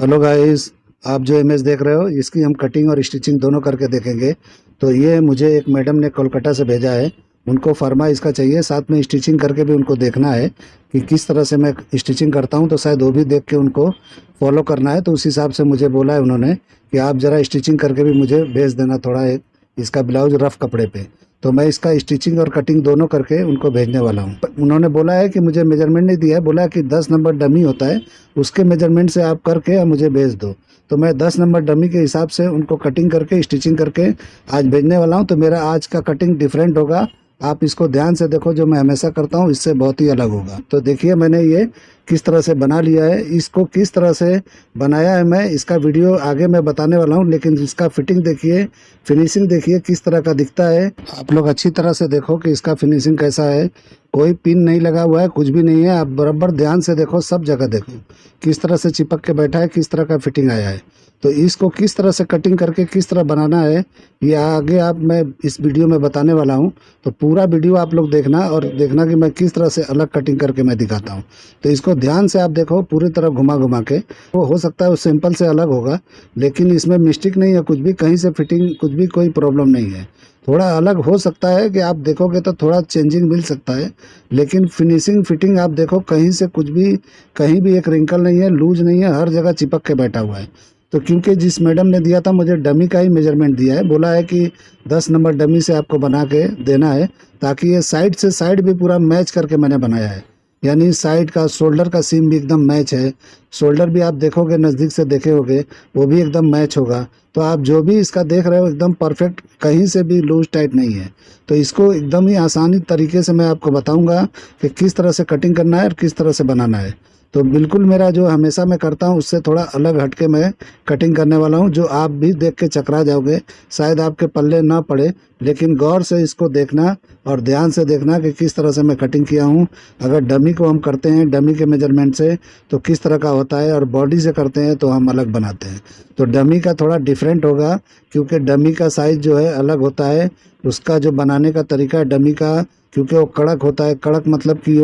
Hello guys, आप जो image देख रहे हो इसकी हम कटिंग और स्टिचिंग दोनों करके देखेंगे। तो ये मुझे एक मैडम ने कोलकाता से भेजा है। उनको फर्मा इसका चाहिए, साथ में स्टिचिंग करके भी उनको देखना है कि किस तरह से मैं स्टिचिंग करता हूँ। तो शायद वो भी देख के उनको फॉलो करना है। तो उस हिसाब से मुझे बोला है उन्होंने कि आप ज़रा स्टिचिंग करके भी मुझे भेज देना थोड़ा एक इसका ब्लाउज रफ़ कपड़े पे। तो मैं इसका स्टिचिंग और कटिंग दोनों करके उनको भेजने वाला हूँ। उन्होंने बोला है कि मुझे मेजरमेंट नहीं दिया है, बोला कि 10 नंबर डमी होता है, उसके मेजरमेंट से आप करके मुझे भेज दो। तो मैं 10 नंबर डमी के हिसाब से उनको कटिंग करके स्टिचिंग करके आज भेजने वाला हूँ। तो मेरा आज का कटिंग डिफरेंट होगा। आप इसको ध्यान से देखो, जो मैं हमेशा करता हूँ इससे बहुत ही अलग होगा। तो देखिए मैंने ये किस तरह से बना लिया है, इसको किस तरह से बनाया है मैं इसका वीडियो आगे मैं बताने वाला हूँ। लेकिन इसका फिटिंग देखिए, फिनिशिंग देखिए किस तरह का दिखता है। आप लोग अच्छी तरह से देखो कि इसका फिनिशिंग कैसा है। कोई पिन नहीं लगा हुआ है, कुछ भी नहीं है। आप बराबर ध्यान से देखो, सब जगह देखो किस तरह से चिपक के बैठा है, किस तरह का फिटिंग आया है। तो इसको किस तरह से कटिंग करके किस तरह बनाना है ये आगे आप मैं इस वीडियो में बताने वाला हूँ। तो पूरा वीडियो आप लोग देखना और देखना कि मैं किस तरह से अलग कटिंग करके मैं दिखाता हूँ। तो इसको ध्यान से आप देखो, पूरी तरह घुमा घुमा के। वो हो सकता है वो सिंपल से अलग होगा, लेकिन इसमें मिस्टेक नहीं है कुछ भी, कहीं से फिटिंग कुछ भी कोई प्रॉब्लम नहीं है। थोड़ा अलग हो सकता है कि आप देखोगे तो थोड़ा चेंजिंग मिल सकता है, लेकिन फिनिशिंग फिटिंग आप देखो कहीं से कुछ भी, कहीं भी एक रिंकल नहीं है, लूज नहीं है, हर जगह चिपक के बैठा हुआ है। तो क्योंकि जिस मैडम ने दिया था मुझे डमी का ही मेजरमेंट दिया है, बोला है कि 10 नंबर डमी से आपको बना के देना है, ताकि ये साइड से साइड भी पूरा मैच करके मैंने बनाया है। यानी साइड का शोल्डर का सीम भी एकदम मैच है। शोल्डर भी आप देखोगे, नज़दीक से देखे होगे, वो भी एकदम मैच होगा। तो आप जो भी इसका देख रहे हो एकदम परफेक्ट, कहीं से भी लूज टाइट नहीं है। तो इसको एकदम ही आसानी तरीके से मैं आपको बताऊंगा कि किस तरह से कटिंग करना है और किस तरह से बनाना है। तो बिल्कुल मेरा जो हमेशा मैं करता हूँ उससे थोड़ा अलग हटके मैं कटिंग करने वाला हूँ, जो आप भी देख के चकरा जाओगे, शायद आपके पल्ले ना पड़े। लेकिन गौर से इसको देखना और ध्यान से देखना कि किस तरह से मैं कटिंग किया हूँ। अगर डमी को हम करते हैं डमी के मेजरमेंट से तो किस तरह का होता है, और बॉडी से करते हैं तो हम अलग बनाते हैं। तो डमी का थोड़ा डिफरेंट होगा, क्योंकि डमी का साइज़ जो है अलग होता है। उसका जो बनाने का तरीका है डमी का, क्योंकि वो कड़क होता है। कड़क मतलब कि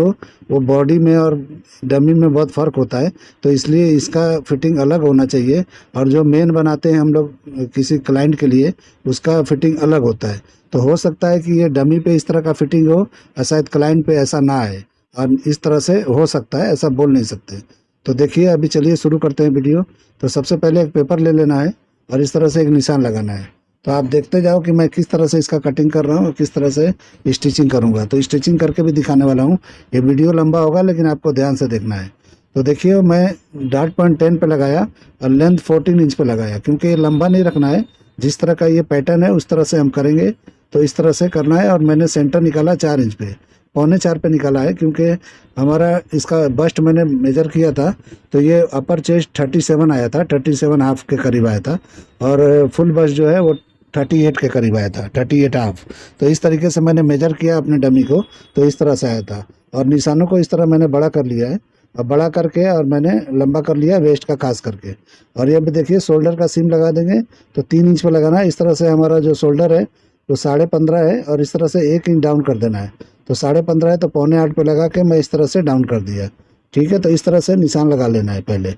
वो बॉडी में और डमी में बहुत फ़र्क होता है। तो इसलिए इसका फिटिंग अलग होना चाहिए। और जो मेन बनाते हैं हम लोग किसी क्लाइंट के लिए, उसका फिटिंग अलग होता है। तो हो सकता है कि ये डमी पे इस तरह का फिटिंग हो और शायद क्लाइंट पे ऐसा ना आए, और इस तरह से हो सकता है, ऐसा बोल नहीं सकते। तो देखिए अभी चलिए शुरू करते हैं वीडियो। तो सबसे पहले एक पेपर ले लेना है और इस तरह से एक निशान लगाना है। तो आप देखते जाओ कि मैं किस तरह से इसका कटिंग कर रहा हूँ और किस तरह से स्टिचिंग करूँगा। तो स्टिचिंग करके भी दिखाने वाला हूँ। ये वीडियो लंबा होगा लेकिन आपको ध्यान से देखना है। तो देखिए मैं डार्ट पॉइंट 10 पे लगाया और लेंथ 14 इंच पे लगाया, क्योंकि ये लंबा नहीं रखना है। जिस तरह का ये पैटर्न है उस तरह से हम करेंगे। तो इस तरह से करना है। और मैंने सेंटर निकाला 4 इंच पे, पौने 4 पे निकाला है, क्योंकि हमारा इसका बस्ट मैंने मेजर किया था तो ये अपर चेस्ट 37 आया था, 37 हाफ के करीब आया था। और फुल बस्ट जो है वो 38 के करीब आया था, 38 हाफ। तो इस तरीके से मैंने मेजर किया अपने डमी को, तो इस तरह से आया था। और निशानों को इस तरह मैंने बड़ा कर लिया है, और बड़ा करके और मैंने लंबा कर लिया वेस्ट का खास करके। और ये भी देखिए शोल्डर का सीम लगा देंगे तो 3 इंच पे लगाना है। इस तरह से हमारा जो शोल्डर है वो 15.5 है, और इस तरह से 1 इंच डाउन कर देना है। तो 15.5 है तो पौने 8 पे लगा के मैं इस तरह से डाउन कर दिया। ठीक है, तो इस तरह से निशान लगा लेना है पहले।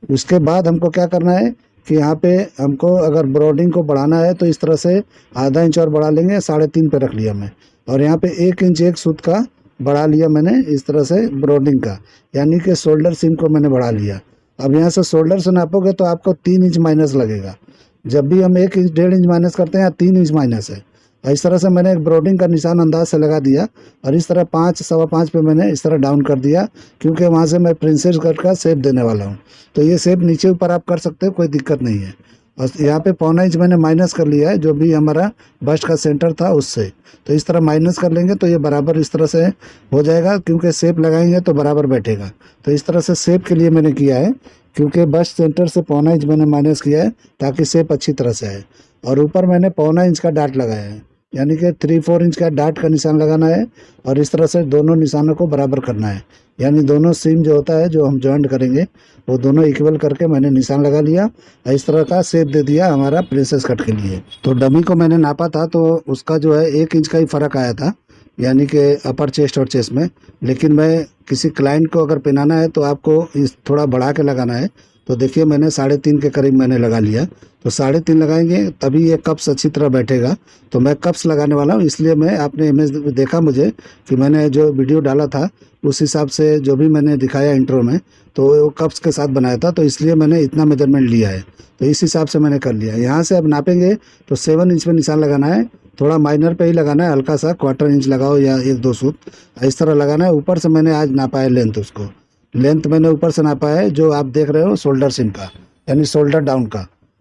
उसके बाद हमको क्या करना है कि यहाँ पे हमको अगर ब्रॉडिंग को बढ़ाना है तो इस तरह से आधा इंच और बढ़ा लेंगे, 3.5 पे रख लिया मैं। और यहाँ पे 1 इंच एक सूत का बढ़ा लिया मैंने इस तरह से ब्रॉडिंग का, यानी कि शोल्डर सीम को मैंने बढ़ा लिया। अब यहाँ से शोल्डर से नापोगे तो आपको 3 इंच माइनस लगेगा। जब भी हम 1 इंच 1.5 इंच माइनस करते हैं, 3 इंच माइनस है। इस तरह से मैंने एक ब्रॉडिंग का निशान अंदाज से लगा दिया, और इस तरह 5 सवा 5 पे मैंने इस तरह डाउन कर दिया, क्योंकि वहाँ से मैं प्रिंसेस कट का शेप देने वाला हूँ। तो ये शेप नीचे ऊपर आप कर सकते हो, कोई दिक्कत नहीं है। और यहाँ पे पौना इंच मैंने माइनस कर लिया है, जो भी हमारा बस्ट का सेंटर था उससे। तो इस तरह माइनस कर लेंगे तो ये बराबर इस तरह से हो जाएगा, क्योंकि शेप लगाएंगे तो बराबर बैठेगा। तो इस तरह से शेप के लिए मैंने किया है, क्योंकि बस्ट सेंटर से पौना इंच मैंने माइनस किया है ताकि शेप अच्छी तरह से आए। और ऊपर मैंने पौना इंच का डाट लगाया है, यानी कि 3-4 इंच का डाट का निशान लगाना है। और इस तरह से दोनों निशानों को बराबर करना है, यानी दोनों सीम जो होता है जो हम जॉइंट करेंगे वो दोनों इक्वल करके मैंने निशान लगा लिया। और इस तरह का शेप दे दिया हमारा प्रिंसेस कट के लिए। तो डमी को मैंने नापा था तो उसका जो है 1 इंच का ही फ़र्क आया था, यानी कि अपर चेस्ट और चेस्ट में। लेकिन मैं किसी क्लाइंट को अगर पहनाना है तो आपको इस थोड़ा बढ़ा के लगाना है। तो देखिए मैंने 3.5 के करीब मैंने लगा लिया। तो 3.5 लगाएंगे तभी ये कप्स अच्छी तरह बैठेगा। तो मैं कप्स लगाने वाला हूँ, इसलिए मैं आपने इमेज देखा मुझे कि मैंने जो वीडियो डाला था उस हिसाब से जो भी मैंने दिखाया इंट्रो में, तो वो कप्स के साथ बनाया था, तो इसलिए मैंने इतना मेजरमेंट लिया है। तो इस हिसाब से मैंने कर लिया। यहाँ से अब नापेंगे तो 7 इंच पे निशान लगाना है। थोड़ा माइनर पे ही लगाना है, हल्का सा 1/4 इंच लगाओ या 1-2 सूत इस तरह लगाना है। ऊपर से मैंने आज नापा है लेंथ, उसको लेंथ मैंने ऊपर से नापा है जो आप देख रहे हो शोल्डर सिम का, यानी शोल्डर डाउन का,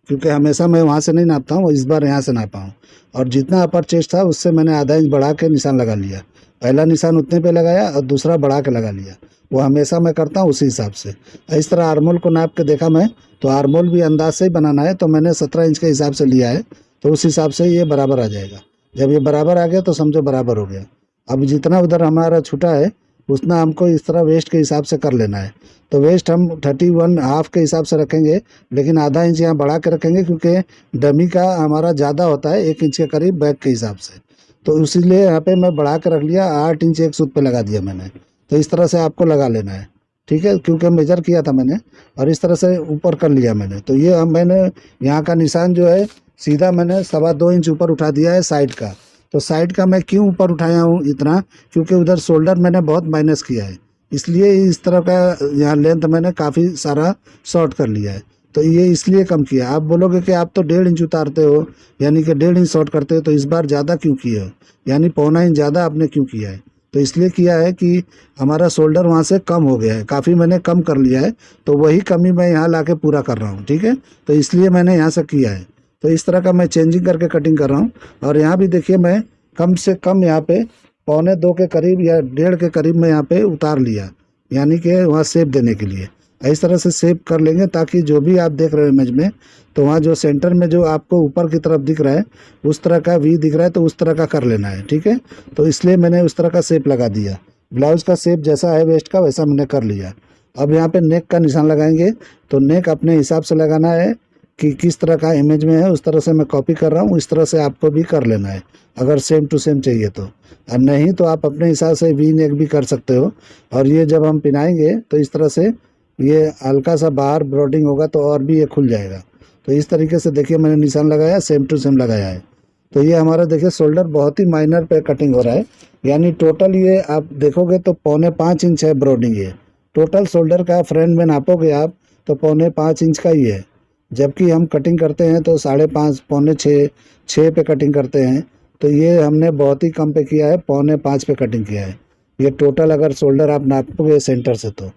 क्योंकि हमेशा मैं वहाँ से नहीं नापता हूँ, इस बार यहाँ से नापा हूँ। और जितना अपर चेस्ट था उससे मैंने आधा इंच बढ़ा के निशान लगा लिया। पहला निशान उतने पे लगाया और दूसरा बढ़ा के लगा लिया। वो हमेशा मैं करता हूँ उसी हिसाब से। इस तरह आर्मोल को नाप के देखा मैं, तो आर्मोल भी अंदाज से ही बनाना है, तो मैंने 17 इंच के हिसाब से लिया है। तो उस हिसाब से ये बराबर आ जाएगा। जब ये बराबर आ गया तो समझो बराबर हो गया। अब जितना उधर हमारा छूटा है उतना हमको इस तरह वेस्ट के हिसाब से कर लेना है। तो वेस्ट हम 31.5 के हिसाब से रखेंगे, लेकिन आधा इंच यहाँ बढ़ा के रखेंगे क्योंकि डमी का हमारा ज़्यादा होता है 1 इंच के करीब बैक के हिसाब से। तो इसीलिए यहाँ पे मैं बढ़ा के रख लिया, 8 इंच एक सूत पे लगा दिया मैंने। तो इस तरह से आपको लगा लेना है, ठीक है, क्योंकि मेजर किया था मैंने और इस तरह से ऊपर कर लिया मैंने। तो ये हम मैंने यहाँ का निशान जो है सीधा मैंने 2.25 इंच ऊपर उठा दिया है साइड का। तो साइड का मैं क्यों ऊपर उठाया हूँ इतना, क्योंकि उधर शोल्डर मैंने बहुत माइनस किया है, इसलिए इस तरह का यहाँ लेंथ मैंने काफ़ी सारा शॉर्ट कर लिया है। तो ये इसलिए कम किया। आप बोलोगे कि आप तो 1.5 इंच उतारते हो, यानी कि 1.5 इंच शॉर्ट करते हो, तो इस बार ज़्यादा क्यों किए हो, यानी 1.25 इंच ज़्यादा आपने क्यों किया है। तो इसलिए किया है कि हमारा शोल्डर वहाँ से कम हो गया है, काफ़ी मैंने कम कर लिया है, तो वही कमी मैं यहाँ ला के पूरा कर रहा हूँ, ठीक है। तो इसलिए मैंने यहाँ से किया है। तो इस तरह का मैं चेंजिंग करके कटिंग कर रहा हूँ। और यहाँ भी देखिए मैं कम से कम यहाँ पे 1.25 के करीब या 1.5 के करीब मैं यहाँ पे उतार लिया, यानी कि वहाँ शेप देने के लिए। इस तरह से शेप कर लेंगे ताकि जो भी आप देख रहे हो इमेज में, तो वहाँ जो सेंटर में जो आपको ऊपर की तरफ दिख रहा है उस तरह का वी दिख रहा है, तो उस तरह का कर लेना है, ठीक है। तो इसलिए मैंने उस तरह का शेप लगा दिया। ब्लाउज का शेप जैसा है वेस्ट का वैसा मैंने कर लिया। अब यहाँ पे नेक का निशान लगाएंगे, तो नेक अपने हिसाब से लगाना है कि किस तरह का इमेज में है, उस तरह से मैं कॉपी कर रहा हूँ, इस तरह से आपको भी कर लेना है अगर सेम टू सेम चाहिए तो। और नहीं तो आप अपने हिसाब से वी नेक भी कर सकते हो। और ये जब हम पिनाएंगे तो इस तरह से ये हल्का सा बाहर ब्रॉडिंग होगा तो और भी ये खुल जाएगा। तो इस तरीके से देखिए मैंने निशान लगाया, सेम टू सेम लगाया है। तो ये हमारा देखिए शोल्डर बहुत ही माइनर पे कटिंग हो रहा है, यानी टोटल ये आप देखोगे तो 4.25 इंच है ब्रॉडिंग। ये टोटल शोल्डर का फ्रंट में नापोगे आप तो 4.25 इंच का ही है, जबकि हम कटिंग करते हैं तो 5.5 6 पे कटिंग करते हैं। तो ये हमने बहुत ही कम पे किया है, 4.25 पे कटिंग किया है। ये टोटल अगर शोल्डर आप नापोगे सेंटर से तो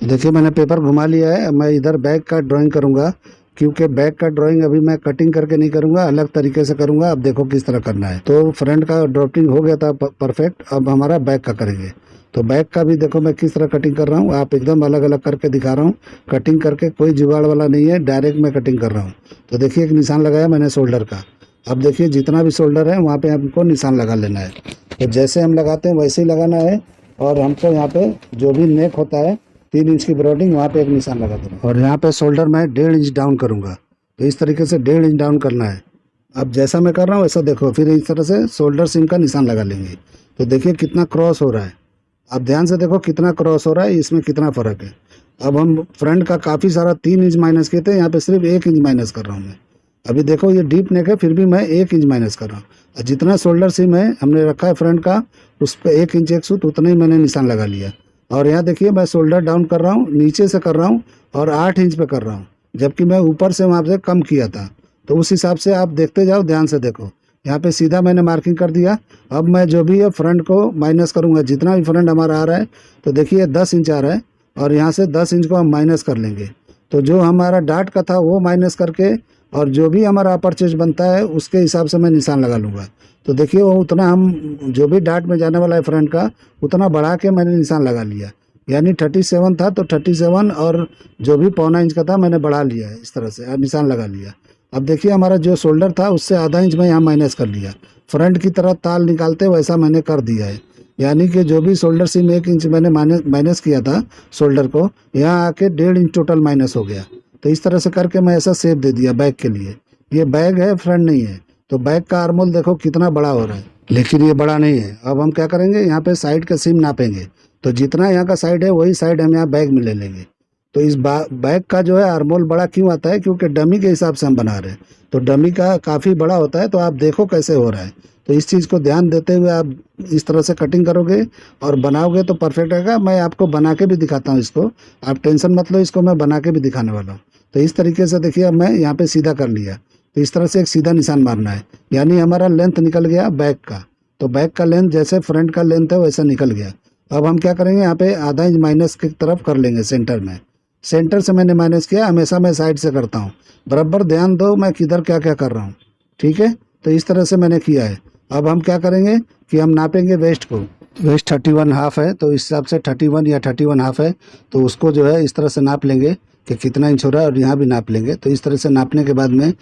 देखिए मैंने पेपर घुमा लिया है। मैं इधर बैक का ड्राइंग करूँगा, क्योंकि बैक का ड्राइंग अभी मैं कटिंग करके नहीं करूँगा, अलग तरीके से करूँगा। अब देखो किस तरह करना है। तो फ्रंट का ड्राफ्टिंग हो गया था परफेक्ट, अब हमारा बैक का करेंगे। तो बैक का भी देखो मैं किस तरह कटिंग कर रहा हूँ, आप एकदम अलग अलग करके दिखा रहा हूँ। कटिंग करके कोई जुगाड़ वाला नहीं है, डायरेक्ट मैं कटिंग कर रहा हूँ। तो देखिए एक निशान लगाया मैंने शोल्डर का। अब देखिए जितना भी शोल्डर है वहाँ पे हमको निशान लगा लेना है। तो जैसे हम लगाते हैं वैसे ही लगाना है। और हमको यहाँ पे जो भी नेक होता है 3 इंच की ब्रॉडिंग, वहाँ पे एक निशान लगा दूँगा। और यहाँ पे शोल्डर मैं 1.5 इंच डाउन करूँगा। तो इस तरीके से 1.5 इंच डाउन करना है। अब जैसा मैं कर रहा हूँ वैसा देखो, फिर इस तरह से शोल्डर सिम का निशान लगा लेंगे। तो देखिए कितना क्रॉस हो रहा है, आप ध्यान से देखो कितना क्रॉस हो रहा है, इसमें कितना फ़र्क है। अब हम फ्रंट का काफ़ी सारा 3 इंच माइनस किए थे, यहाँ पे सिर्फ 1 इंच माइनस कर रहा हूँ मैं। अभी देखो ये डीप नेक है, फिर भी मैं 1 इंच माइनस कर रहा हूँ। और जितना शोल्डर सिम है हमने रखा है फ्रंट का, उस पर 1 इंच एक सूत उतना ही मैंने निशान लगा लिया। और यहाँ देखिए मैं शोल्डर डाउन कर रहा हूँ, नीचे से कर रहा हूँ और 8 इंच पे कर रहा हूँ, जबकि मैं ऊपर से वहाँ से कम किया था। तो उस हिसाब से आप देखते जाओ, ध्यान से देखो। यहाँ पे सीधा मैंने मार्किंग कर दिया। अब मैं जो भी है फ्रंट को माइनस करूँगा, जितना भी फ्रंट हमारा आ रहा है। तो देखिए 10 इंच आ रहा है और यहाँ से 10 इंच को हम माइनस कर लेंगे। तो जो हमारा डाट का था वो माइनस करके, और जो भी हमारा अपर चेस्ट बनता है उसके हिसाब से मैं निशान लगा लूँगा। तो देखिए वो उतना हम जो भी डाट में जाने वाला है फ्रंट का उतना बढ़ा के मैंने निशान लगा लिया। यानी 37 था तो 37 और जो भी 1.25 इंच का था मैंने बढ़ा लिया है इस तरह से और निशान लगा लिया। अब देखिए हमारा जो शोल्डर था उससे आधा इंच मैं यहाँ माइनस कर लिया। फ्रंट की तरह ताल निकालते वैसा मैंने कर दिया है। यानी कि जो भी शोल्डर से 1 इंच मैंने माइनस किया था शोल्डर को, यहाँ आके 1.5 इंच टोटल माइनस हो गया। तो इस तरह से करके मैं ऐसा शेप दे दिया बैक के लिए। ये बैक है, फ्रंट नहीं है। तो बैक का आर्मोल देखो कितना बड़ा हो रहा है, लेकिन ये बड़ा नहीं है। अब हम क्या करेंगे, यहाँ पे साइड का सीम नापेंगे। तो जितना यहाँ का साइड है वही साइड हम यहाँ बैक में ले लेंगे। तो इस बैग का जो है आर्मोल बड़ा क्यों आता है, क्योंकि डमी के हिसाब से हम बना रहे हैं, तो डमी का काफ़ी बड़ा होता है। तो आप देखो कैसे हो रहा है, तो इस चीज़ को ध्यान देते हुए आप इस तरह से कटिंग करोगे और बनाओगे तो परफेक्ट रहेगा। मैं आपको बना के भी दिखाता हूँ इसको, आप टेंशन मत लो, इसको मैं बना के भी दिखाने वाला हूँ। तो इस तरीके से देखिए अब मैं यहाँ पे सीधा कर लिया, तो इस तरह से एक सीधा निशान मारना है, यानी हमारा लेंथ निकल गया बैक का। तो बैक का लेंथ जैसे फ्रंट का लेंथ है वैसा निकल गया। अब हम क्या करेंगे, यहाँ पे आधा इंच माइनस की तरफ कर लेंगे सेंटर में। सेंटर से मैंने माइनस किया, हमेशा मैं साइड से करता हूँ, बराबर ध्यान दो मैं किधर क्या क्या कर रहा हूँ। ठीक है, तो इस तरह से मैंने किया है। अब हम क्या करेंगे कि हम नापेंगे वेस्ट को। वेस्ट 31.5 है, तो इस हिसाब से 31 या 31.5 है, तो उसको जो है इस तरह से नाप लेंगे कि कितना इंच हो रहा है, और यहाँ भी नाप लेंगे। तो इस तरह से नापने के बाद में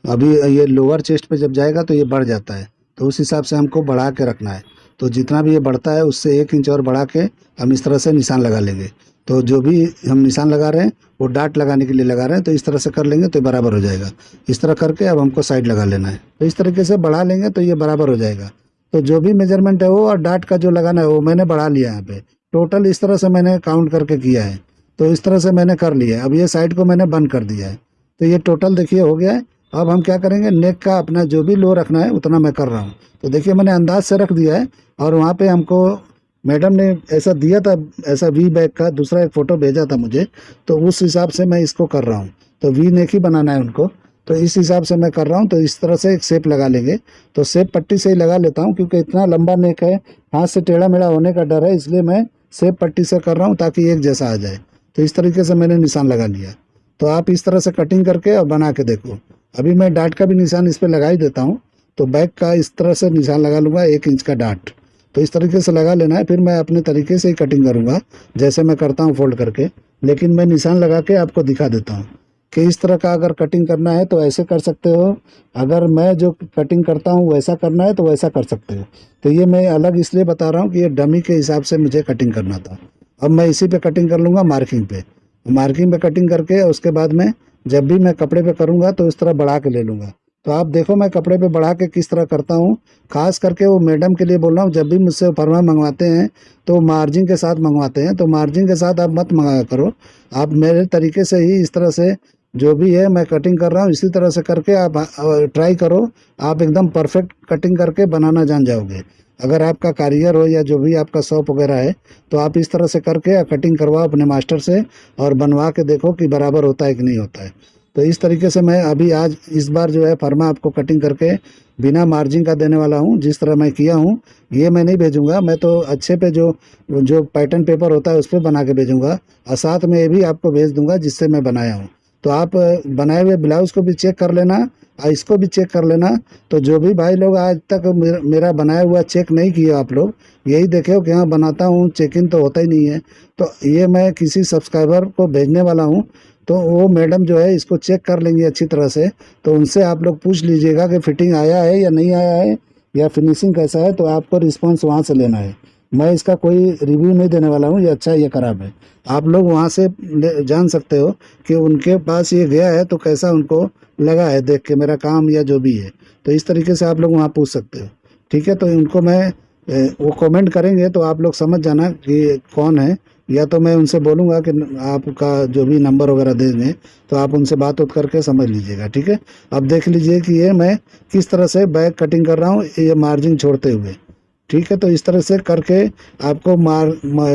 अभी ये लोअर चेस्ट पे जब जाएगा तो ये बढ़ जाता है, तो उस हिसाब से हमको बढ़ा के रखना है। तो जितना भी ये बढ़ता है उससे 1 इंच और बढ़ा के हम इस तरह से निशान लगा लेंगे। तो जो भी हम निशान लगा रहे हैं वो डाट लगाने के लिए लगा रहे हैं, तो इस तरह से कर लेंगे तो बराबर हो जाएगा। इस तरह करके अब हमको साइड लगा लेना है, तो इस तरीके से बढ़ा लेंगे तो ये बराबर हो जाएगा। तो जो भी मेजरमेंट है वो और डाट का जो लगाना है वो मैंने बढ़ा लिया यहाँ पे। टोटल इस तरह से मैंने काउंट करके किया है, तो इस तरह से मैंने कर लिया है। अब ये साइड को मैंने बंद कर दिया है, तो ये टोटल देखिए हो गया है। अब हम क्या करेंगे, नेक का अपना जो भी लो रखना है उतना मैं कर रहा हूँ। तो देखिए मैंने अंदाज से रख दिया है, और वहाँ पे हमको मैडम ने ऐसा दिया था, ऐसा वी बैग का दूसरा एक फ़ोटो भेजा था मुझे, तो उस हिसाब से मैं इसको कर रहा हूँ। तो वी नेक ही बनाना है उनको, तो इस हिसाब से मैं कर रहा हूँ। तो इस तरह से एक शेप लगा लेंगे, तो शेप पट्टी से ही लगा लेता हूँ, क्योंकि इतना लंबा नेक है, हाथ से टेढ़ा मेढ़ा होने का डर है, इसलिए मैं शेप पट्टी से कर रहा हूँ ताकि एक जैसा आ जाए। तो इस तरीके से मैंने निशान लगा लिया। तो आप इस तरह से कटिंग करके और बना के देखो। अभी मैं डाट का भी निशान इस पर लगा ही देता हूँ। तो बैक का इस तरह से निशान लगा लूँगा 1 इंच का डाट, तो इस तरीके से लगा लेना है। फिर मैं अपने तरीके से ही कटिंग करूँगा जैसे मैं करता हूँ फोल्ड करके, लेकिन मैं निशान लगा के आपको दिखा देता हूँ कि इस तरह का अगर कटिंग करना है तो ऐसे कर सकते हो, अगर मैं जो कटिंग करता हूँ वैसा करना है तो वैसा कर सकते हो। तो ये मैं अलग इसलिए बता रहा हूँ कि ये डमी के हिसाब से मुझे कटिंग करना था। अब मैं इसी पे कटिंग कर लूँगा मार्किंग पे। मार्किंग पे कटिंग करके उसके बाद में जब भी मैं कपड़े पे करूँगा तो इस तरह बढ़ा के ले लूँगा। तो आप देखो मैं कपड़े पे बढ़ा के किस तरह करता हूँ। खास करके वो मैडम के लिए बोल रहा हूँ, जब भी मुझसे फरमा मंगवाते हैं तो मार्जिन के साथ मंगवाते हैं, तो मार्जिन के साथ आप मत मंगाया करो। आप मेरे तरीके से ही इस तरह से जो भी है मैं कटिंग कर रहा हूँ इसी तरह से करके आप ट्राई करो। आप एकदम परफेक्ट कटिंग करके बनाना जान जाओगे। अगर आपका कारीगर हो या जो भी आपका शॉप वगैरह है तो आप इस तरह से करके कटिंग करवाओ अपने मास्टर से, और बनवा के देखो कि बराबर होता है कि नहीं होता है। तो इस तरीके से मैं अभी आज इस बार जो है फर्मा आपको कटिंग करके बिना मार्जिन का देने वाला हूँ। जिस तरह मैं किया हूँ ये मैं नहीं भेजूंगा, मैं तो अच्छे पे जो जो पैटर्न पेपर होता है उस पर बना के भेजूंगा, और साथ में ये भी आपको भेज दूंगा जिससे मैं बनाया हूँ। तो आप बनाए हुए ब्लाउज़ को भी चेक कर लेना और इसको भी चेक कर लेना। तो जो भी भाई लोग आज तक मेरा बनाया हुआ चेक नहीं किया, आप लोग यही देखे हो कि हाँ बनाता हूँ चेक इन तो होता ही नहीं है, तो ये मैं किसी सब्सक्राइबर को भेजने वाला हूँ। तो वो मैडम जो है इसको चेक कर लेंगे अच्छी तरह से, तो उनसे आप लोग पूछ लीजिएगा कि फिटिंग आया है या नहीं आया है या फिनिशिंग कैसा है, तो आपको रिस्पांस वहाँ से लेना है। मैं इसका कोई रिव्यू नहीं देने वाला हूँ ये अच्छा है ये खराब है। आप लोग वहाँ से जान सकते हो कि उनके पास ये गया है तो कैसा उनको लगा है देख के मेरा काम या जो भी है। तो इस तरीके से आप लोग वहाँ पूछ सकते हो। ठीक है, तो उनको मैं वो कमेंट करेंगे तो आप लोग समझ जाना कि कौन है, या तो मैं उनसे बोलूँगा कि आपका जो भी नंबर वगैरह दे दें तो आप उनसे बात उत करके समझ लीजिएगा। ठीक है, अब देख लीजिए कि ये मैं किस तरह से बैक कटिंग कर रहा हूँ ये मार्जिन छोड़ते हुए। ठीक है, तो इस तरह से करके आपको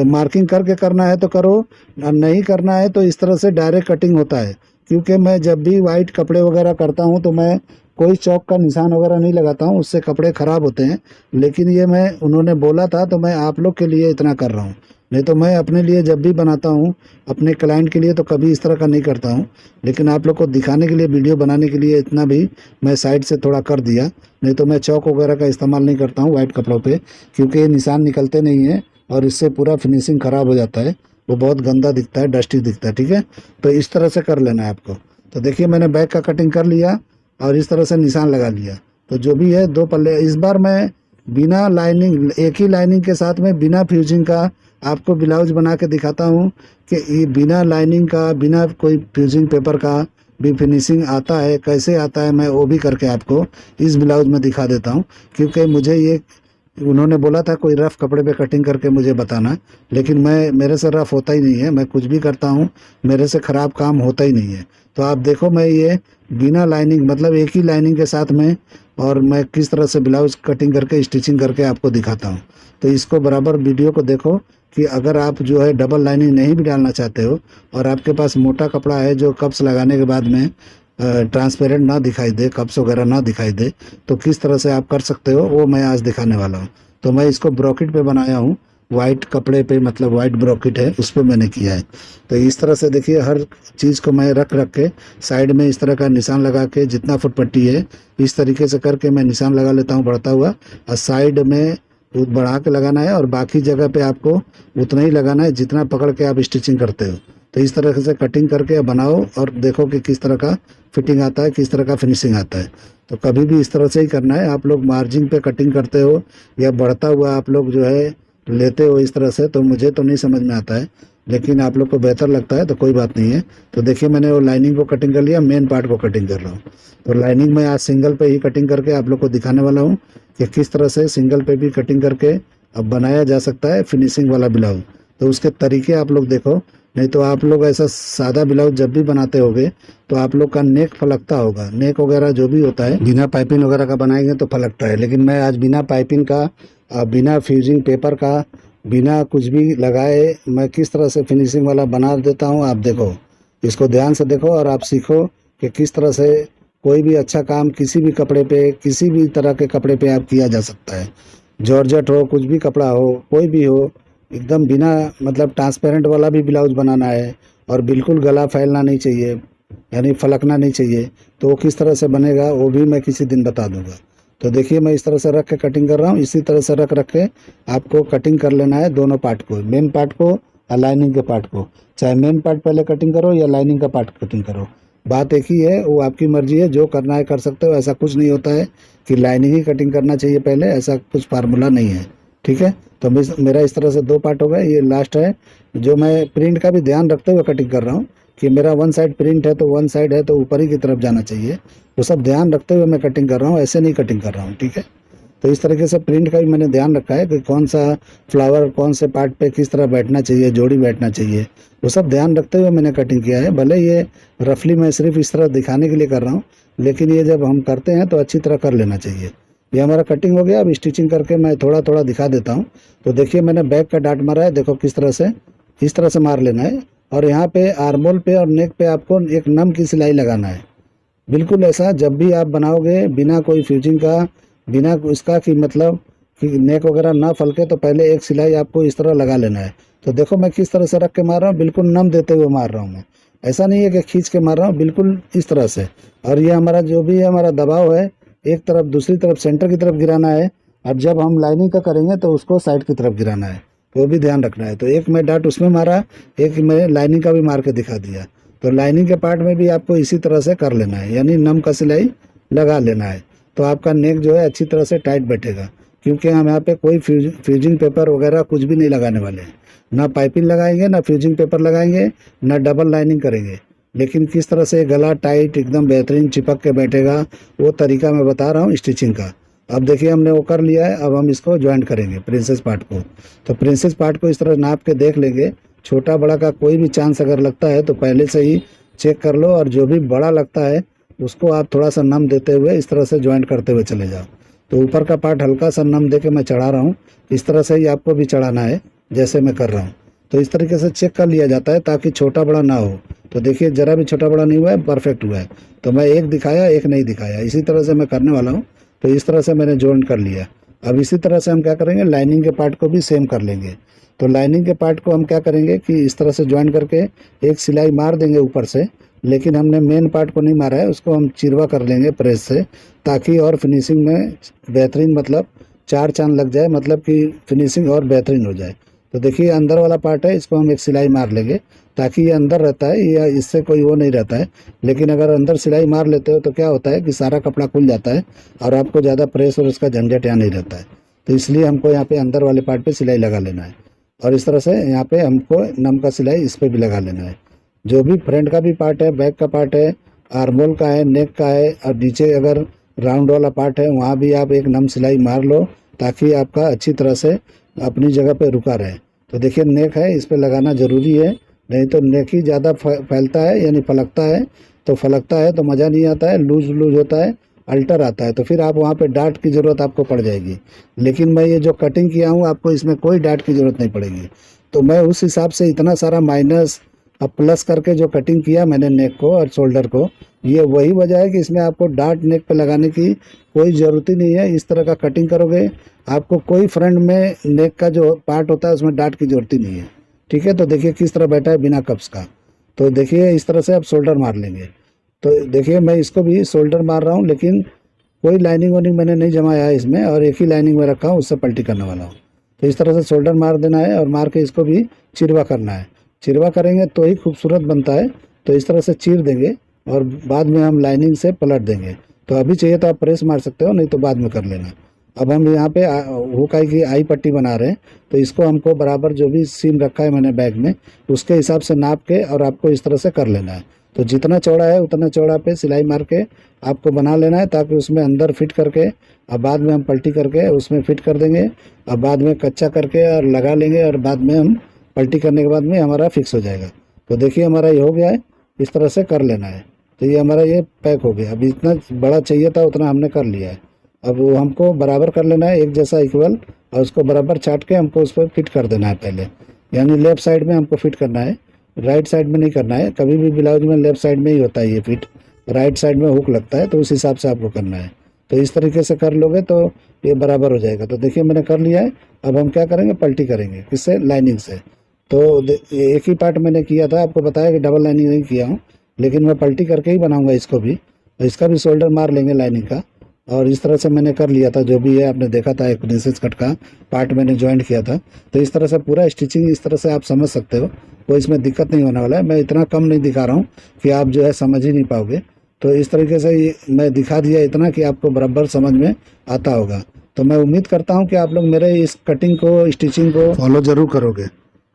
मार्किंग करके करना है तो करो, नहीं करना है तो इस तरह से डायरेक्ट कटिंग होता है। क्योंकि मैं जब भी वाइट कपड़े वगैरह करता हूँ तो मैं कोई चौक का निशान वगैरह नहीं लगाता हूँ, उससे कपड़े ख़राब होते हैं। लेकिन ये मैं उन्होंने बोला था तो मैं आप लोग के लिए इतना कर रहा हूँ, नहीं तो मैं अपने लिए जब भी बनाता हूँ अपने क्लाइंट के लिए तो कभी इस तरह का नहीं करता हूँ। लेकिन आप लोग को दिखाने के लिए वीडियो बनाने के लिए इतना भी मैं साइड से थोड़ा कर दिया, नहीं तो मैं चौक वगैरह का इस्तेमाल नहीं करता हूँ वाइट कपड़ों पे, क्योंकि ये निशान निकलते नहीं हैं और इससे पूरा फिनिशिंग ख़राब हो जाता है, वो बहुत गंदा दिखता है, डस्टी दिखता है। ठीक है, तो इस तरह से कर लेना है आपको। तो देखिए मैंने बैक का कटिंग कर लिया और इस तरह से निशान लगा लिया। तो जो भी है 2 पल्ले इस बार मैं बिना लाइनिंग, एक ही लाइनिंग के साथ में बिना फ्यूजिंग का आपको ब्लाउज बना के दिखाता हूँ कि ये बिना लाइनिंग का बिना कोई फ्यूजिंग पेपर का भी फिनिशिंग आता है, कैसे आता है मैं वो भी करके आपको इस ब्लाउज में दिखा देता हूँ। क्योंकि मुझे ये उन्होंने बोला था कोई रफ़ कपड़े पे कटिंग करके मुझे बताना, लेकिन मेरे से रफ़ होता ही नहीं है। मैं कुछ भी करता हूँ, मेरे से ख़राब काम होता ही नहीं है। तो आप देखो, मैं ये बिना लाइनिंग, मतलब एक ही लाइनिंग के साथ में, और मैं किस तरह से ब्लाउज़ कटिंग करके स्टिचिंग करके आपको दिखाता हूँ। तो इसको बराबर वीडियो को देखो कि अगर आप जो है डबल लाइनिंग नहीं भी डालना चाहते हो और आपके पास मोटा कपड़ा है जो कप्स लगाने के बाद में ट्रांसपेरेंट ना दिखाई दे, कप्स वगैरह ना दिखाई दे, तो किस तरह से आप कर सकते हो वो मैं आज दिखाने वाला हूँ। तो मैं इसको ब्रॉकेट पे बनाया हूँ, वाइट कपड़े पे, मतलब वाइट ब्रॉकेट है उस पे मैंने किया है। तो इस तरह से देखिए, हर चीज़ को मैं रख रख के साइड में इस तरह का निशान लगा के, जितना फुट पट्टी है इस तरीके से करके मैं निशान लगा लेता हूँ बढ़ता हुआ, और साइड में बढ़ा के लगाना है और बाकी जगह पे आपको उतना ही लगाना है जितना पकड़ के आप स्टिचिंग करते हो। तो इस तरह से कटिंग करके बनाओ और देखो कि किस तरह का फिटिंग आता है, किस तरह का फिनिशिंग आता है। तो कभी भी इस तरह से ही करना है। आप लोग मार्जिन पे कटिंग करते हो या बढ़ता हुआ आप लोग जो है लेते हो इस तरह से, तो मुझे तो नहीं समझ में आता है, लेकिन आप लोग को बेहतर लगता है तो कोई बात नहीं है। तो देखिए, मैंने वो लाइनिंग को कटिंग कर लिया, मेन पार्ट को कटिंग कर रहा हूँ। तो लाइनिंग में आज सिंगल पे ही कटिंग करके आप लोग को दिखाने वाला हूँ कि किस तरह से सिंगल पे भी कटिंग करके अब बनाया जा सकता है फिनिशिंग वाला ब्लाउज। तो उसके तरीके आप लोग देखो, नहीं तो आप लोग ऐसा सादा ब्लाउज जब भी बनाते होगे तो आप लोग का नेक फलकता होगा, नेक वगैरह जो भी होता है बिना पाइपिंग वगैरह का बनाएंगे तो फलकता है। लेकिन मैं आज बिना पाइपिंग का, बिना फ्यूजिंग पेपर का, बिना कुछ भी लगाए मैं किस तरह से फिनिशिंग वाला बना देता हूँ। आप देखो, इसको ध्यान से देखो और आप सीखो कि किस तरह से कोई भी अच्छा काम किसी भी कपड़े पे, किसी भी तरह के कपड़े पे आप किया जा सकता है। जॉर्जेट हो, कुछ भी कपड़ा हो, कोई भी हो, एकदम बिना, मतलब ट्रांसपेरेंट वाला भी ब्लाउज बनाना है और बिल्कुल गला फैलना नहीं चाहिए, यानी फलकना नहीं चाहिए, तो वो किस तरह से बनेगा वो भी मैं किसी दिन बता दूंगा। तो देखिए, मैं इस तरह से रख के कटिंग कर रहा हूँ। इसी तरह से रख रख के आपको कटिंग कर लेना है दोनों पार्ट को, मेन पार्ट को और लाइनिंग के पार्ट को। चाहे मेन पार्ट पहले कटिंग करो या लाइनिंग का पार्ट कटिंग करो, बात एक ही है, वो आपकी मर्जी है, जो करना है कर सकते हो। ऐसा कुछ नहीं होता है कि लाइनिंग ही कटिंग करना चाहिए पहले, ऐसा कुछ फार्मूला नहीं है। ठीक है, तो मेरा इस तरह से दो पार्ट हो गए, ये लास्ट है। जो मैं प्रिंट का भी ध्यान रखते हुए कटिंग कर रहा हूँ कि मेरा वन साइड प्रिंट है तो वन साइड है तो ऊपर ही की तरफ जाना चाहिए, वो सब ध्यान रखते हुए मैं कटिंग कर रहा हूँ, ऐसे नहीं कटिंग कर रहा हूँ। ठीक है, तो इस तरीके से प्रिंट का भी मैंने ध्यान रखा है कि कौन सा फ्लावर कौन से पार्ट पे किस तरह बैठना चाहिए, जोड़ी बैठना चाहिए, वो सब ध्यान रखते हुए मैंने कटिंग किया है। भले ये रफली मैं सिर्फ इस तरह दिखाने के लिए कर रहा हूँ, लेकिन ये जब हम करते हैं तो अच्छी तरह कर लेना चाहिए। ये हमारा कटिंग हो गया। अब स्टिचिंग करके मैं थोड़ा थोड़ा दिखा देता हूँ। तो देखिए, मैंने बैक का डाट मारा है, देखो किस तरह से, इस तरह से मार लेना है। और यहाँ पे आर्मोल पे और नेक पे आपको एक नम की सिलाई लगाना है, बिल्कुल ऐसा। जब भी आप बनाओगे बिना कोई फ्यूजिंग का, बिना इसका कि मतलब कि नेक वगैरह ना फलके, तो पहले एक सिलाई आपको इस तरह लगा लेना है। तो देखो मैं किस तरह से रख के मार रहा हूँ, बिल्कुल नम देते हुए मार रहा हूँ मैं, ऐसा नहीं है कि खींच के मार रहा हूँ, बिल्कुल इस तरह से। और ये हमारा जो भी है हमारा दबाव है, एक तरफ दूसरी तरफ सेंटर की तरफ गिराना है। अब जब हम लाइनिंग का करेंगे तो उसको साइड की तरफ गिराना है, तो वो भी ध्यान रखना है। तो एक मैं डाट उसमें मारा, एक मैं लाइनिंग का भी मार के दिखा दिया। तो लाइनिंग के पार्ट में भी आपको इसी तरह से कर लेना है, यानी नम का सिलाई लगा लेना है। तो आपका नेक जो है अच्छी तरह से टाइट बैठेगा, क्योंकि हम यहाँ पे कोई फ्यूजिंग पेपर वगैरह कुछ भी नहीं लगाने वाले हैं, ना पाइपिंग लगाएंगे, ना फ्यूजिंग पेपर लगाएंगे, ना डबल लाइनिंग करेंगे। लेकिन किस तरह से गला टाइट एकदम बेहतरीन चिपक के बैठेगा, वो तरीका मैं बता रहा हूँ स्टिचिंग का। अब देखिए, हमने वो कर लिया है, अब हम इसको ज्वाइंट करेंगे प्रिंसेस पार्ट को। तो प्रिंसेस पार्ट को इस तरह नाप के देख लेंगे, छोटा बड़ा का कोई भी चांस अगर लगता है तो पहले से ही चेक कर लो, और जो भी बड़ा लगता है उसको आप थोड़ा सा नम देते हुए इस तरह से ज्वाइंट करते हुए चले जाओ। तो ऊपर का पार्ट हल्का सा नम दे के मैं चढ़ा रहा हूँ, इस तरह से ही आपको भी चढ़ाना है जैसे मैं कर रहा हूँ। तो इस तरीके से चेक कर लिया जाता है ताकि छोटा बड़ा ना हो। तो देखिए, ज़रा भी छोटा बड़ा नहीं हुआ है, परफेक्ट हुआ है। तो मैं एक दिखाया, एक नहीं दिखाया, इसी तरह से मैं करने वाला हूँ। तो इस तरह से मैंने जॉइंट कर लिया। अब इसी तरह से हम क्या करेंगे, लाइनिंग के पार्ट को भी सेम कर लेंगे। तो लाइनिंग के पार्ट को हम क्या करेंगे कि इस तरह से ज्वाइन करके एक सिलाई मार देंगे ऊपर से, लेकिन हमने मेन पार्ट को नहीं मारा है, उसको हम चिरवा कर लेंगे प्रेस से, ताकि और फिनिशिंग में बेहतरीन, मतलब चार चांद लग जाए, मतलब कि फिनिशिंग और बेहतरीन हो जाए। तो देखिए, अंदर वाला पार्ट है, इसको हम एक सिलाई मार लेंगे, ताकि ये अंदर रहता है, या इससे कोई वो नहीं रहता है। लेकिन अगर अंदर सिलाई मार लेते हो तो क्या होता है कि सारा कपड़ा खुल जाता है और आपको ज़्यादा प्रेस और उसका झंझट यहाँ नहीं रहता है। तो इसलिए हमको यहाँ पे अंदर वाले पार्ट पे सिलाई लगा लेना है, और इस तरह से यहाँ पे हमको नम का सिलाई इस पर भी लगा लेना है। जो भी फ्रंट का भी पार्ट है, बैक का पार्ट है, आर्मोल का है, नेक का है, और नीचे अगर राउंड वाला पार्ट है वहाँ भी आप एक नम सिलाई मार लो, ताकि आपका अच्छी तरह से अपनी जगह पे रुका रहे। तो देखिए नेक है, इस पे लगाना ज़रूरी है, नहीं तो नेक ही ज़्यादा फैलता है यानी फलकता है, तो फलकता है तो मज़ा नहीं आता है, लूज लूज होता है, अल्टर आता है, तो फिर आप वहाँ पे डाट की ज़रूरत आपको पड़ जाएगी। लेकिन मैं ये जो कटिंग किया हूँ आपको इसमें कोई डाट की ज़रूरत नहीं पड़ेगी। तो मैं उस हिसाब से इतना सारा माइनस अब प्लस करके जो कटिंग किया मैंने नेक को और शोल्डर को, ये वही वजह है कि इसमें आपको डाट नेक पे लगाने की कोई ज़रूरत ही नहीं है। इस तरह का कटिंग करोगे आपको कोई फ्रंट में नेक का जो पार्ट होता है उसमें डाट की ज़रूरत ही नहीं है। ठीक है, तो देखिए किस तरह बैठा है बिना कप्स का। तो देखिए इस तरह से आप शोल्डर मार लेंगे। तो देखिए मैं इसको भी शोल्डर मार रहा हूँ, लेकिन कोई लाइनिंग वाइनिंग मैंने नहीं जमाया है इसमें, और एक ही लाइनिंग में रखा हूँ, उससे पलटी करने वाला हूँ। तो इस तरह से शोल्डर मार देना है और मार के इसको भी चिरवा करना है। चिरवा करेंगे तो ही खूबसूरत बनता है। तो इस तरह से चीर देंगे और बाद में हम लाइनिंग से पलट देंगे। तो अभी चाहिए तो आप प्रेस मार सकते हो, नहीं तो बाद में कर लेना। अब हम यहाँ पे हुक आई की आई पट्टी बना रहे हैं, तो इसको हमको बराबर जो भी सीम रखा है मैंने बैग में उसके हिसाब से नाप के और आपको इस तरह से कर लेना है। तो जितना चौड़ा है उतना चौड़ा पे सिलाई मार के आपको बना लेना है, ताकि उसमें अंदर फिट करके अब बाद में हम पलटी करके उसमें फिट कर देंगे, और बाद में कच्चा करके और लगा लेंगे, और बाद में हम पलटी करने के बाद में हमारा फिक्स हो जाएगा। तो देखिए हमारा ये हो गया है, इस तरह से कर लेना है। तो ये हमारा ये पैक हो गया। अब इतना बड़ा चाहिए था उतना हमने कर लिया है। अब वो हमको बराबर कर लेना है एक जैसा इक्वल, और उसको बराबर चाट के हमको उस पर फिट कर देना है पहले, यानी लेफ़्ट साइड में हमको फिट करना है, राइट साइड में नहीं करना है। कभी भी ब्लाउज में लेफ़्ट साइड में ही होता है ये फिट, राइट साइड में हुक लगता है, तो उस हिसाब से आपको करना है। तो इस तरीके से कर लोगे तो ये बराबर हो जाएगा। तो देखिए मैंने कर लिया है। अब हम क्या करेंगे, पलटी करेंगे, किससे, लाइनिंग से। तो एक ही पार्ट मैंने किया था, आपको बताया कि डबल लाइनिंग नहीं किया हूँ, लेकिन मैं पलटी करके ही बनाऊंगा इसको भी। तो इसका भी शोल्डर मार लेंगे लाइनिंग का, और इस तरह से मैंने कर लिया था। जो भी है आपने देखा था, एक प्रिंसेस कट का पार्ट मैंने ज्वाइंट किया था। तो इस तरह से पूरा स्टिचिंग इस तरह से आप समझ सकते हो, कोई इसमें दिक्कत नहीं होने वाला है। मैं इतना कम नहीं दिखा रहा हूँ कि आप जो है समझ ही नहीं पाओगे। तो इस तरीके से मैं दिखा दिया इतना कि आपको बराबर समझ में आता होगा। तो मैं उम्मीद करता हूँ कि आप लोग मेरे इस कटिंग को, स्टिचिंग को फॉलो ज़रूर करोगे।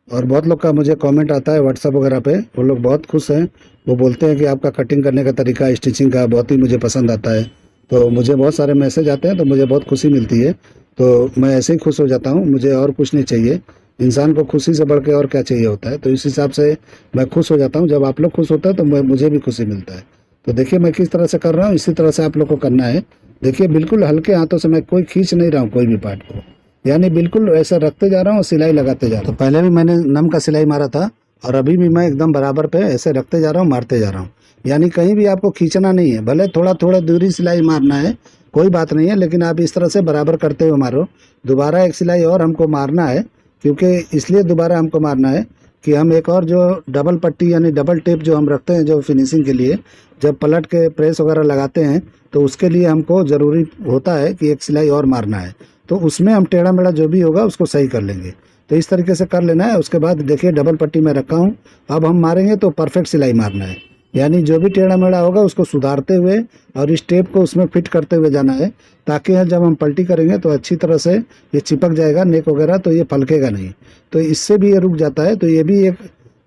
और बहुत लोग का मुझे कमेंट आता है व्हाट्सएप वगैरह पे, वो लोग बहुत खुश हैं। वो बोलते हैं कि आपका कटिंग करने का तरीका, स्टिचिंग का बहुत ही मुझे पसंद आता है। तो मुझे बहुत सारे मैसेज आते हैं, तो मुझे बहुत खुशी मिलती है। तो मैं ऐसे ही खुश हो जाता हूँ, मुझे और कुछ नहीं चाहिए। इंसान को खुशी से बढ़ के और क्या चाहिए होता है। तो इस हिसाब से मैं खुश हो जाता हूँ। जब आप लोग खुश होते हैं तो मुझे भी खुशी मिलता है। तो देखिए मैं किस तरह से कर रहा हूँ, इसी तरह से आप लोग को करना है। देखिए बिल्कुल हल्के हाथों से, मैं कोई खींच नहीं रहा हूँ कोई भी पार्ट को, यानी बिल्कुल ऐसा रखते जा रहा हूँ, सिलाई लगाते जा रहा हूँ। तो पहले भी मैंने नम का सिलाई मारा था, और अभी भी मैं एकदम बराबर पे ऐसे रखते जा रहा हूँ, मारते जा रहा हूँ। यानी कहीं भी आपको खींचना नहीं है, भले थोड़ा थोड़ा दूरी सिलाई मारना है, कोई बात नहीं है, लेकिन आप इस तरह से बराबर करते हुए मारो। दोबारा एक सिलाई और हमको मारना है, क्योंकि इसलिए दोबारा हमको मारना है कि हम एक और जो डबल पट्टी यानी डबल टेप जो हम रखते हैं जो फिनिशिंग के लिए, जब पलट के प्रेस वगैरह लगाते हैं, तो उसके लिए हमको ज़रूरी होता है कि एक सिलाई और मारना है। तो उसमें हम टेढ़ा मेढ़ा जो भी होगा उसको सही कर लेंगे। तो इस तरीके से कर लेना है। उसके बाद देखिए डबल पट्टी में रखा हूँ, अब हम मारेंगे तो परफेक्ट सिलाई मारना है, यानी जो भी टेढ़ा मेढ़ा होगा उसको सुधारते हुए और इस टेप को उसमें फिट करते हुए जाना है, ताकि जब हम पलटी करेंगे तो अच्छी तरह से ये चिपक जाएगा नेक वगैरह, तो ये फलकेगा नहीं। तो इससे भी ये रुक जाता है। तो ये भी एक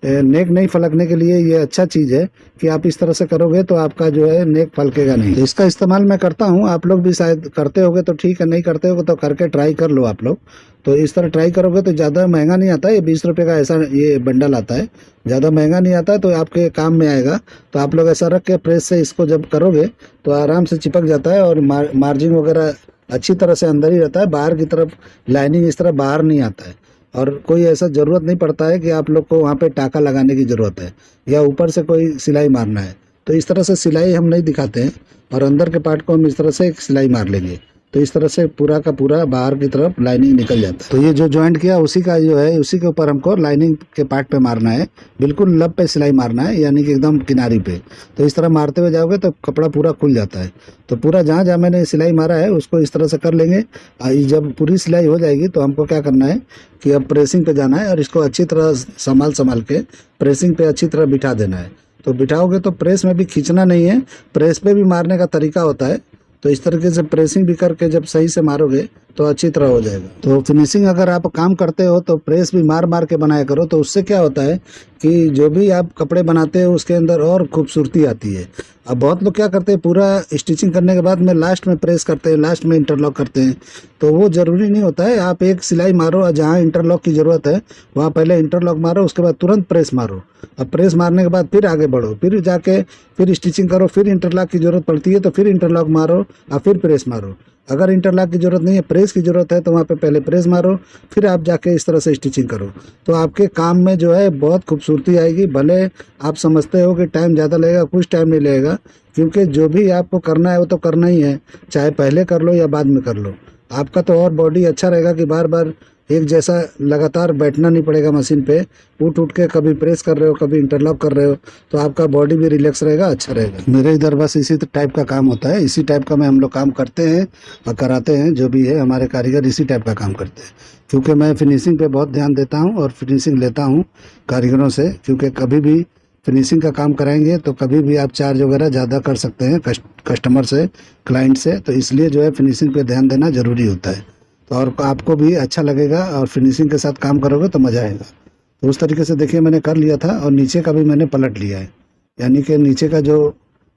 नेक नहीं फलकने के लिए ये अच्छा चीज़ है कि आप इस तरह से करोगे तो आपका जो है नेक फलकेगा नहीं। तो इसका इस्तेमाल मैं करता हूँ, आप लोग भी शायद करते होगे तो ठीक है, नहीं करते होगे तो करके ट्राई कर लो आप लोग। तो इस तरह ट्राई करोगे तो ज़्यादा महंगा नहीं आता है, ये 20 रुपये का ऐसा ये बंडल आता है, ज़्यादा महंगा नहीं आता है, तो आपके काम में आएगा। तो आप लोग ऐसा रख के प्रेस से इसको जब करोगे तो आराम से चिपक जाता है, और मार्जिन वगैरह अच्छी तरह से अंदर ही रहता है, बाहर की तरफ लाइनिंग इस तरह बाहर नहीं आता है। और कोई ऐसा ज़रूरत नहीं पड़ता है कि आप लोग को वहाँ पे टाका लगाने की ज़रूरत है या ऊपर से कोई सिलाई मारना है। तो इस तरह से सिलाई हम नहीं दिखाते हैं, और अंदर के पार्ट को हम इस तरह से एक सिलाई मार लेंगे। तो इस तरह से पूरा का पूरा बाहर की तरफ लाइनिंग निकल जाता है। तो ये जो जॉइंट किया उसी का जो है, उसी के ऊपर हमको लाइनिंग के पार्ट पे मारना है, बिल्कुल लब पे सिलाई मारना है, यानी कि एकदम किनारी पे। तो इस तरह मारते हुए जाओगे तो कपड़ा पूरा खुल जाता है। तो पूरा जहाँ जहाँ मैंने सिलाई मारा है उसको इस तरह से कर लेंगे। जब पूरी सिलाई हो जाएगी तो हमको क्या करना है कि अब प्रेसिंग पे जाना है, और इसको अच्छी तरह संभाल के प्रेसिंग पे अच्छी तरह बिठा देना है। तो बिठाओगे तो प्रेस में भी खींचना नहीं है, प्रेस पे भी मारने का तरीका होता है। तो इस तरीके से प्रेसिंग भी करके जब सही से मारोगे तो अच्छी तरह हो जाएगा। तो फिनिशिंग अगर आप काम करते हो तो प्रेस भी मार मार के बनाया करो। तो उससे क्या होता है कि जो भी आप कपड़े बनाते हो उसके अंदर और खूबसूरती आती है। अब बहुत लोग क्या करते हैं, पूरा स्टिचिंग करने के बाद में लास्ट में प्रेस करते हैं, लास्ट में इंटरलॉक करते हैं, तो वो ज़रूरी नहीं होता है। आप एक सिलाई मारो और जहाँ इंटरलॉक की ज़रूरत है वहाँ पहले इंटरलॉक मारो, उसके बाद तुरंत प्रेस मारो। अब प्रेस मारने के बाद फिर आगे बढ़ो, फिर जाके फिर स्टिचिंग करो, फिर इंटरलॉक की ज़रूरत पड़ती है तो फिर इंटरलॉक मारो और फिर प्रेस मारो। अगर इंटरलॉक की ज़रूरत नहीं है, प्रेस की ज़रूरत है, तो वहाँ पे पहले प्रेस मारो, फिर आप जाके इस तरह से स्टिचिंग करो। तो आपके काम में जो है बहुत खूबसूरती आएगी। भले आप समझते हो कि टाइम ज़्यादा लगेगा, कुछ टाइम नहीं लगेगा, क्योंकि जो भी आपको करना है वो तो करना ही है, चाहे पहले कर लो या बाद में कर लो। आपका तो और बॉडी अच्छा रहेगा कि बार बार एक जैसा लगातार बैठना नहीं पड़ेगा मशीन पे। उठ उठ के कभी प्रेस कर रहे हो, कभी इंटरलॉक कर रहे हो, तो आपका बॉडी भी रिलैक्स रहेगा, अच्छा रहेगा। मेरे इधर बस इसी टाइप का काम होता है, इसी टाइप का हम लोग काम करते हैं और कराते हैं। जो भी है हमारे कारीगर इसी टाइप का काम करते हैं, क्योंकि मैं फिनिशिंग पे बहुत ध्यान देता हूँ और फिनिशिंग लेता हूँ कारीगरों से, क्योंकि कभी भी फिनिशिंग का काम कराएंगे तो कभी भी आप चार्ज वगैरह ज़्यादा कर सकते हैं कस्टमर से, क्लाइंट से। तो इसलिए जो है फिनिशिंग पे ध्यान देना ज़रूरी होता है, तो और आपको भी अच्छा लगेगा और फिनिशिंग के साथ काम करोगे तो मज़ा आएगा। तो उस तरीके से देखिए मैंने कर लिया था, और नीचे का भी मैंने पलट लिया है, यानी कि नीचे का जो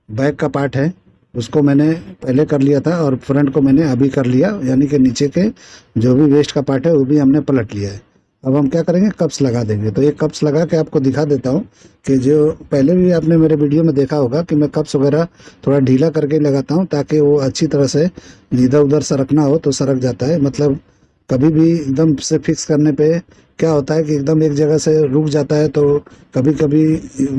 बैक का पार्ट है उसको मैंने पहले कर लिया था और फ्रंट को मैंने अभी कर लिया, यानी कि नीचे के जो भी वेस्ट का पार्ट है वो भी हमने पलट लिया है। अब हम क्या करेंगे, कप्स लगा देंगे। तो ये कप्स लगा के आपको दिखा देता हूँ कि जो पहले भी आपने मेरे वीडियो में देखा होगा कि मैं कप्स वगैरह थोड़ा ढीला करके लगाता हूँ, ताकि वो अच्छी तरह से इधर उधर सरकना हो तो सरक जाता है। मतलब कभी भी एकदम से फिक्स करने पे क्या होता है कि एकदम एक जगह से रुक जाता है, तो कभी कभी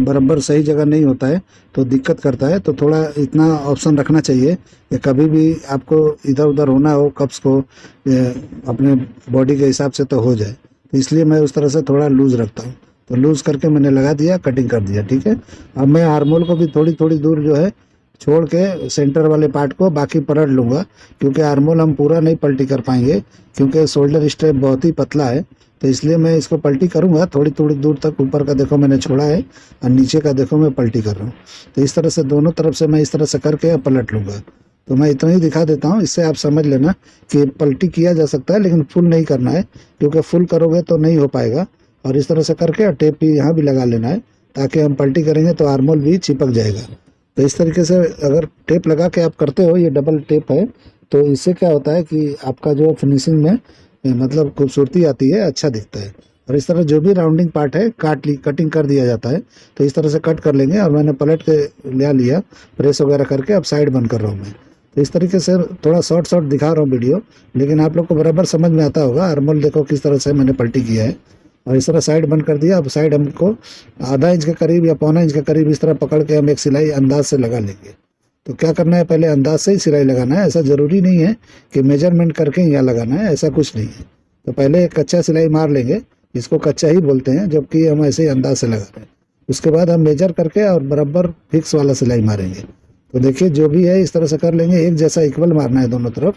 बराबर सही जगह नहीं होता है तो दिक्कत करता है। तो थोड़ा इतना ऑप्शन रखना चाहिए कि कभी भी आपको इधर उधर होना हो कप्स को अपने बॉडी के हिसाब से तो हो जाए। तो इसलिए मैं उस तरह से थोड़ा लूज़ रखता हूँ। तो लूज़ करके मैंने लगा दिया, कटिंग कर दिया, ठीक है। अब मैं आर्मोल को भी थोड़ी थोड़ी दूर जो है छोड़ के सेंटर वाले पार्ट को बाकी पलट लूँगा, क्योंकि आर्मोल हम पूरा नहीं पलटी कर पाएंगे, क्योंकि शोल्डर स्ट्रेप बहुत ही पतला है। तो इसलिए मैं इसको पलटी करूँगा थोड़ी थोड़ी दूर तक। ऊपर का देखो मैंने छोड़ा है और नीचे का देखो मैं पलटी कर रहा हूँ। तो इस तरह से दोनों तरफ से मैं इस तरह से करके पलट लूँगा। तो मैं इतना ही दिखा देता हूँ, इससे आप समझ लेना कि पलटी किया जा सकता है, लेकिन फुल नहीं करना है, क्योंकि फुल करोगे तो नहीं हो पाएगा। और इस तरह से करके टेप भी यहाँ भी लगा लेना है, ताकि हम पलटी करेंगे तो आर्मोल भी चिपक जाएगा। तो इस तरीके से अगर टेप लगा के आप करते हो, ये डबल टेप है, तो इससे क्या होता है कि आपका जो फिनिशिंग में मतलब खूबसूरती आती है, अच्छा दिखता है। और इस तरह जो भी राउंडिंग पार्ट है कटिंग कर दिया जाता है। तो इस तरह से कट कर लेंगे, और मैंने पलट के ले लिया प्रेस वगैरह करके। अब साइड बंद कर रहा हूँ मैं। तो इस तरीके से थोड़ा शॉर्ट दिखा रहा हूँ वीडियो, लेकिन आप लोग को बराबर समझ में आता होगा। आर्मोल देखो किस तरह से मैंने पलटी किया है, और इस तरह साइड बंद कर दिया। अब साइड हमको आधा इंच के करीब या पौना इंच के करीब इस तरह पकड़ के हम एक सिलाई अंदाज से लगा लेंगे। तो क्या करना है, पहले अंदाज से ही सिलाई लगाना है। ऐसा ज़रूरी नहीं है कि मेजरमेंट करके यहाँ लगाना है, ऐसा कुछ नहीं है। तो पहले एक कच्चा सिलाई मार लेंगे, इसको कच्चा ही बोलते हैं, जबकि हम ऐसे ही अंदाज से लगा रहे हैं। उसके बाद हम मेजर करके और बराबर फिक्स वाला सिलाई मारेंगे। तो देखिए जो भी है इस तरह से कर लेंगे, एक जैसा इक्वल मारना है दोनों तरफ।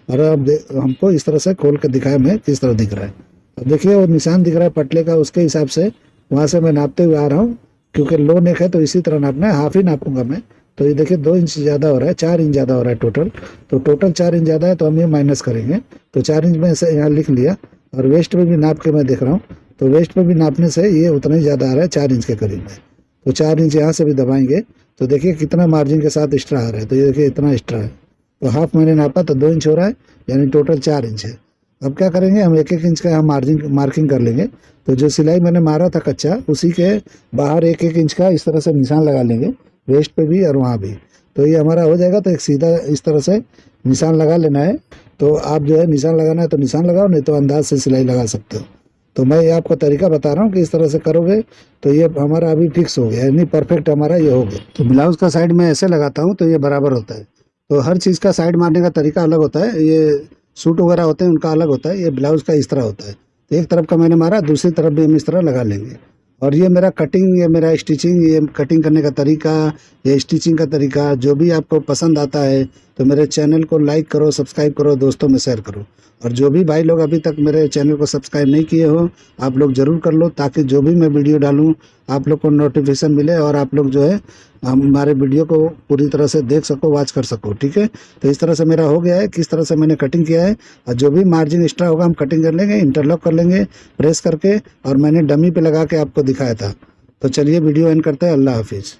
और अब हमको इस तरह से खोल के दिखाया मैं किस तरह दिख रहा है। अब देखिए वो निशान दिख रहा है पटले का, उसके हिसाब से वहाँ से मैं नापते हुए आ रहा हूँ। क्योंकि लो नेक है तो इसी तरह नापना है, हाफ ही नापूंगा मैं। तो ये देखिए 2 इंच ज़्यादा हो रहा है, 4 इंच ज़्यादा हो रहा है टोटल। तो टोटल 4 इंच ज़्यादा है, तो हम ये माइनस करेंगे। तो 4 इंच में ऐसे यहाँ लिख लिया। और वेस्ट पे भी नाप के मैं देख रहा हूँ, तो वेस्ट पे भी नापने से ये उतना ही ज़्यादा आ रहा है, 4 इंच के करीब में। तो 4 इंच यहाँ से भी दबाएंगे तो देखिए कितना मार्जिन के साथ एक्स्ट्रा आ रहा है। तो ये देखिए इतना एक्स्ट्रा है। तो हाफ मैंने नापा तो 2 इंच हो रहा है, यानी टोटल 4 इंच है। अब क्या करेंगे, हम 1-1 इंच का हम मार्किंग कर लेंगे। तो जो सिलाई मैंने मारा था कच्चा, उसी के बाहर 1-1 इंच का इस तरह से निशान लगा लेंगे, वेस्ट पे भी और वहाँ भी। तो ये हमारा हो जाएगा। तो एक सीधा इस तरह से निशान लगा लेना है। तो आप जो है निशान लगाना है तो निशान लगाओ, नहीं तो अंदाज से सिलाई लगा सकते हो। तो मैं ये आपको तरीका बता रहा हूँ कि इस तरह से करोगे तो ये हमारा अभी फिक्स हो गया, यानी परफेक्ट हमारा ये हो गया। तो ब्लाउज का साइड में ऐसे लगाता हूँ तो ये बराबर होता है। तो हर चीज़ का साइड मारने का तरीका अलग होता है। ये सूट वगैरह होते हैं उनका अलग होता है, ये ब्लाउज़ का इस तरह होता है। तो एक तरफ का मैंने मारा, दूसरी तरफ भी हम इस तरह लगा लेंगे। और ये मेरा कटिंग, ये मेरा स्टिचिंग, ये कटिंग करने का तरीका, ये स्टिचिंग का तरीका जो भी आपको पसंद आता है तो मेरे चैनल को लाइक करो, सब्सक्राइब करो, दोस्तों में शेयर करो। और जो भी भाई लोग अभी तक मेरे चैनल को सब्सक्राइब नहीं किए हो, आप लोग ज़रूर कर लो, ताकि जो भी मैं वीडियो डालूँ आप लोग को नोटिफिकेशन मिले और आप लोग जो है हमारे वीडियो को पूरी तरह से देख सको, वॉच कर सको, ठीक है। तो इस तरह से मेरा हो गया है, किस तरह से मैंने कटिंग किया है। और जो भी मार्जिन एक्स्ट्रा होगा हम कटिंग कर लेंगे, इंटरलॉक कर लेंगे प्रेस करके। और मैंने डमी पे लगा के आपको दिखाया था। तो चलिए वीडियो एंड करते हैं। अल्लाह हाफिज़।